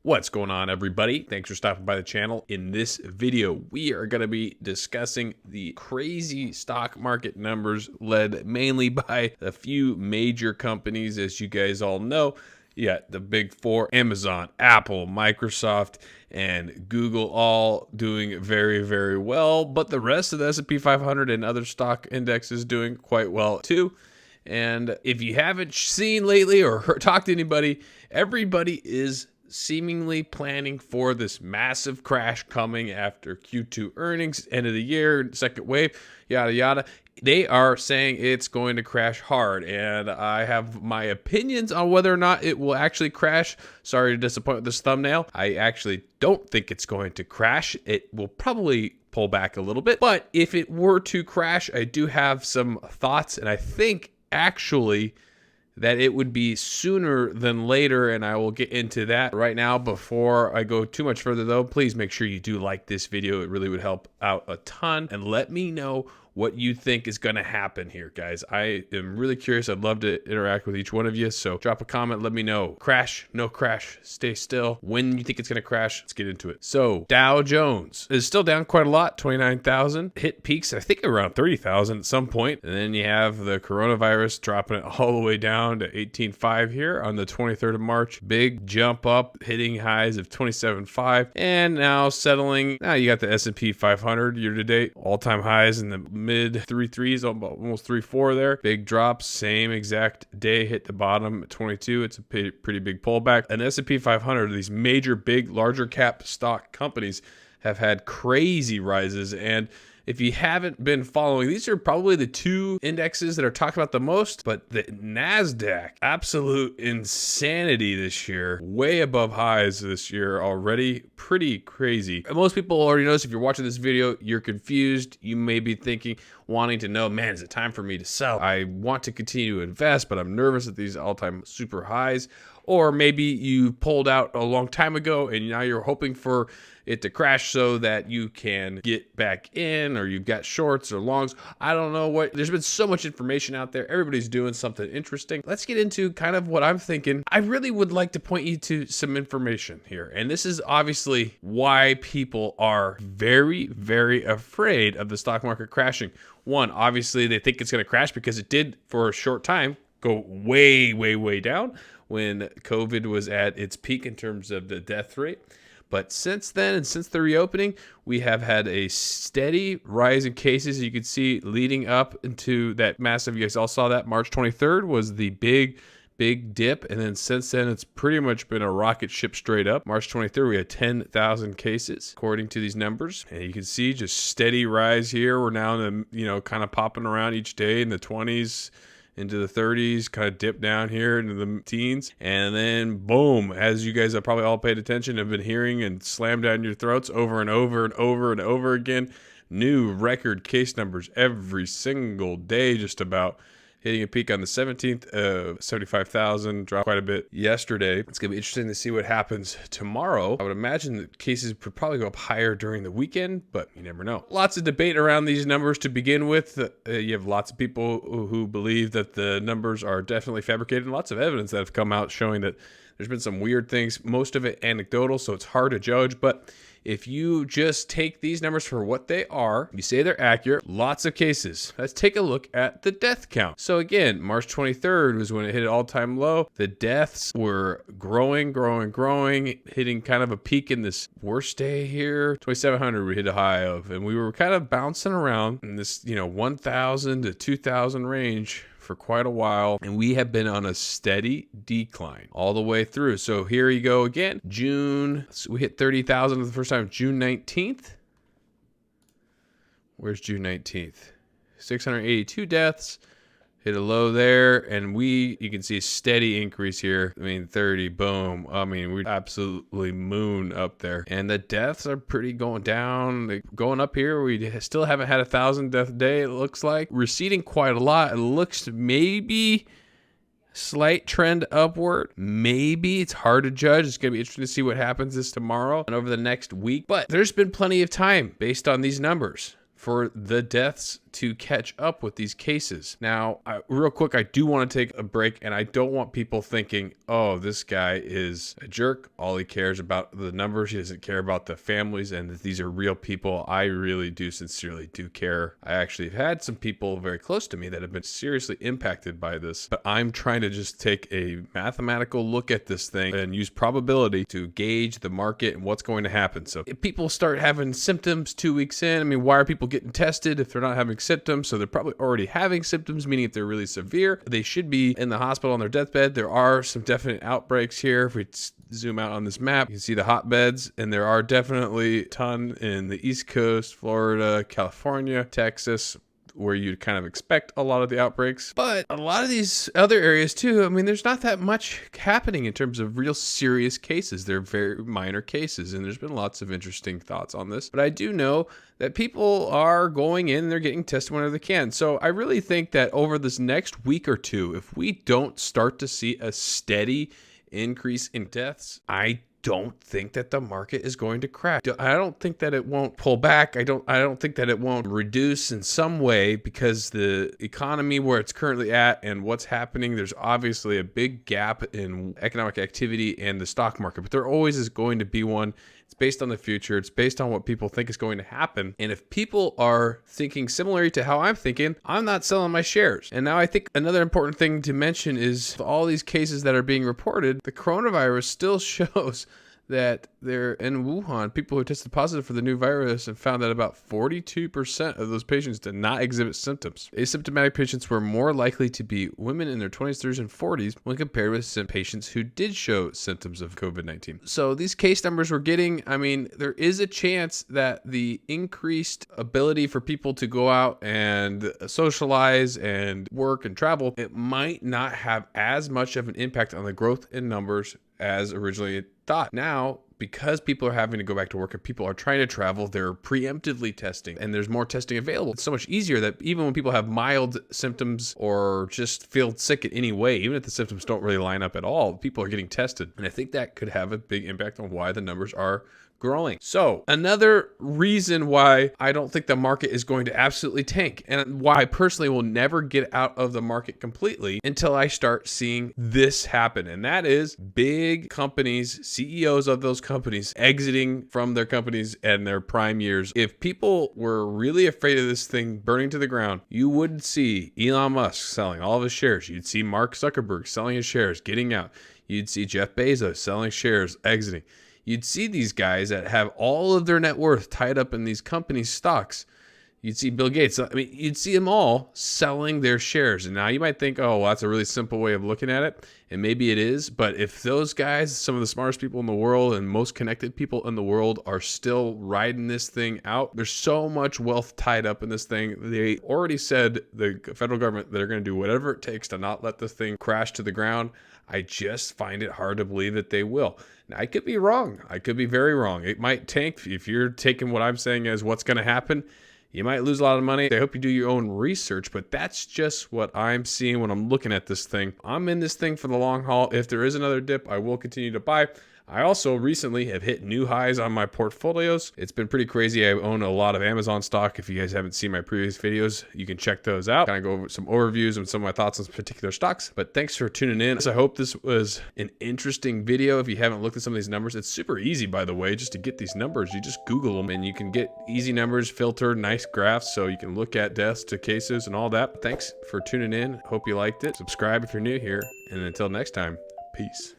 What's going on, everybody? Thanks for stopping by the channel. In this video, we are going to be discussing the crazy stock market numbers led mainly by a few major companies. As you guys all know, the big four: Amazon, Apple, Microsoft, and Google, all doing very, very well. But the rest of the S&P 500 and other stock indexes doing quite well too. And if you haven't seen lately or talked to anybody, everybody is seemingly planning for this massive crash coming after Q2 earnings, end of the year, second wave, yada, yada. They are saying it's going to crash hard, and I have my opinions on whether or not it will actually crash. Sorry to disappoint with this thumbnail. I actually don't think it's going to crash. It will probably pull back a little bit, but if it were to crash, I do have some thoughts, and I think actually that it would be sooner than later, and I will get into that right now. Before I go too much further though, please make sure you do like this video. It really would help out a ton, and let me know what you think is going to happen here, guys. I am really curious. I'd love to interact with each one of you, so drop a comment, let me know. Crash, no crash, stay still. When you think it's going to crash, let's get into it. So Dow Jones is still down quite a lot, 29,000. Hit peaks, I think, around 30,000 at some point. And then you have the coronavirus dropping it all the way down to 18.5 here on the 23rd of March. Big jump up, hitting highs of 27.5, and now settling. Now you got the S&P 500 year to date, all-time highs in the mid 3.3s, almost 3.4 there. Big drops, same exact day, hit the bottom at 22. It's a pretty big pullback. And S&P 500, these major, big, larger cap stock companies have had crazy rises. And if you haven't been following, these are probably the two indexes that are talked about the most, but the NASDAQ, absolute insanity this year, way above highs this year already, pretty crazy. Most people already notice. If you're watching this video, you're confused. You may be thinking, wanting to know, man, is it time for me to sell? I want to continue to invest, but I'm nervous at these all-time super highs. Or maybe you pulled out a long time ago and now you're hoping for it to crash so that you can get back in, or you've got shorts or longs. I don't know what. There's been so much information out there. Everybody's doing something interesting. Let's get into kind of what I'm thinking. I really would like to point you to some information here. And this is obviously why people are very, very afraid of the stock market crashing. One, obviously they think it's going to crash because it did for a short time go way, way, way down when COVID was at its peak in terms of the death rate. But since then, and since the reopening, we have had a steady rise in cases. You can see leading up into that massive, you guys all saw that March 23rd was the big dip. And then since then, it's pretty much been a rocket ship straight up. March 23rd, we had 10,000 cases, according to these numbers. And you can see just steady rise here. We're now in the, kind of popping around each day in the 20s, into the 30s, kind of dip down here into the teens, and then boom, as you guys have probably all paid attention, have been hearing and slammed down your throats over and over and over and over again, new record case numbers every single day, just about. Hitting a peak on the 17th of 75,000, dropped quite a bit yesterday. It's going to be interesting to see what happens tomorrow. I would imagine that cases would probably go up higher during the weekend, but you never know. Lots of debate around these numbers to begin with. You have lots of people who believe that the numbers are definitely fabricated, and lots of evidence that have come out showing that there's been some weird things, most of it anecdotal, so it's hard to judge. But if you just take these numbers for what they are, you say they're accurate, lots of cases. Let's take a look at the death count. So again, March 23rd was when it hit an all-time low. The deaths were growing, hitting kind of a peak in this worst day here. 2,700 we hit a high of, and we were kind of bouncing around in this, 1,000 to 2,000 range for quite a while, and we have been on a steady decline all the way through. So here you go again. June, so we hit 30,000 for the first time. June 19th. Where's June 19th? 682 deaths. Hit a low there, and you can see a steady increase here. 30, boom. We absolutely moon up there. And the deaths are pretty going down. They're going up here. We still haven't had 1,000 death day, it looks like. Receding quite a lot. It looks maybe slight trend upward. Maybe. It's hard to judge. It's going to be interesting to see what happens this tomorrow and over the next week. But there's been plenty of time based on these numbers for the deaths to catch up with these cases. Now, real quick, I do want to take a break, and I don't want people thinking, oh, this guy is a jerk. All he cares about the numbers. He doesn't care about the families and that these are real people. I really do sincerely do care. I actually have had some people very close to me that have been seriously impacted by this, but I'm trying to just take a mathematical look at this thing and use probability to gauge the market and what's going to happen. So if people start having symptoms 2 weeks in, I mean, why are people getting tested if they're not having symptoms? So they're probably already having symptoms, meaning if they're really severe, they should be in the hospital on their deathbed. There are some definite outbreaks here. If we zoom out on this map, you can see the hotbeds, and there are definitely a ton in the East Coast, Florida, California, Texas, where you'd kind of expect a lot of the outbreaks. But a lot of these other areas too, I mean, there's not that much happening in terms of real serious cases. They're very minor cases, and there's been lots of interesting thoughts on this. But I do know that people are going in and they're getting tested whenever they can. So I really think that over this next week or two, if we don't start to see a steady increase in deaths, I don't think that the market is going to crash. I don't think that it won't pull back. I don't think that it won't reduce in some way, because the economy where it's currently at and what's happening, there's obviously a big gap in economic activity and the stock market, but there always is going to be one. It's based on the future. It's based on what people think is going to happen. And if people are thinking similarly to how I'm thinking, I'm not selling my shares. And now I think another important thing to mention is all these cases that are being reported, the coronavirus still shows that they're in Wuhan, people who tested positive for the new virus and found that about 42% of those patients did not exhibit symptoms. Asymptomatic patients were more likely to be women in their 20s, 30s, and 40s when compared with patients who did show symptoms of COVID-19. So these case numbers we're getting, I mean, there is a chance that the increased ability for people to go out and socialize and work and travel, it might not have as much of an impact on the growth in numbers as originally thought. Now, because people are having to go back to work and people are trying to travel, they're preemptively testing, and there's more testing available. It's so much easier that even when people have mild symptoms or just feel sick in any way, even if the symptoms don't really line up at all, people are getting tested. And I think that could have a big impact on why the numbers are growing. So another reason why I don't think the market is going to absolutely tank, and why I personally will never get out of the market completely until I start seeing this happen, and that is big companies, CEOs of those companies exiting from their companies and their prime years. If people were really afraid of this thing burning to the ground, you would see Elon Musk selling all of his shares. You'd see Mark Zuckerberg selling his shares, getting out. You'd see Jeff Bezos selling shares, exiting. You'd see these guys that have all of their net worth tied up in these companies' stocks. You'd see Bill Gates. I mean, you'd see them all selling their shares. And now you might think, oh, well, that's a really simple way of looking at it. And maybe it is. But if those guys, some of the smartest people in the world and most connected people in the world, are still riding this thing out, there's so much wealth tied up in this thing. They already said, the federal government, they're going to do whatever it takes to not let this thing crash to the ground. I just find it hard to believe that they will. Now, I could be wrong. I could be very wrong. It might tank. If you're taking what I'm saying as what's going to happen, you might lose a lot of money. I hope you do your own research, but that's just what I'm seeing when I'm looking at this thing. I'm in this thing for the long haul. If there is another dip, I will continue to buy. I also recently have hit new highs on my portfolios. It's been pretty crazy. I own a lot of Amazon stock. If you guys haven't seen my previous videos, you can check those out. Kind of go over some overviews and some of my thoughts on particular stocks. But thanks for tuning in. So I hope this was an interesting video. If you haven't looked at some of these numbers, it's super easy, by the way, just to get these numbers. You just Google them and you can get easy numbers, filtered, nice graphs, so you can look at deaths to cases and all that. Thanks for tuning in. Hope you liked it. Subscribe if you're new here. And until next time, peace.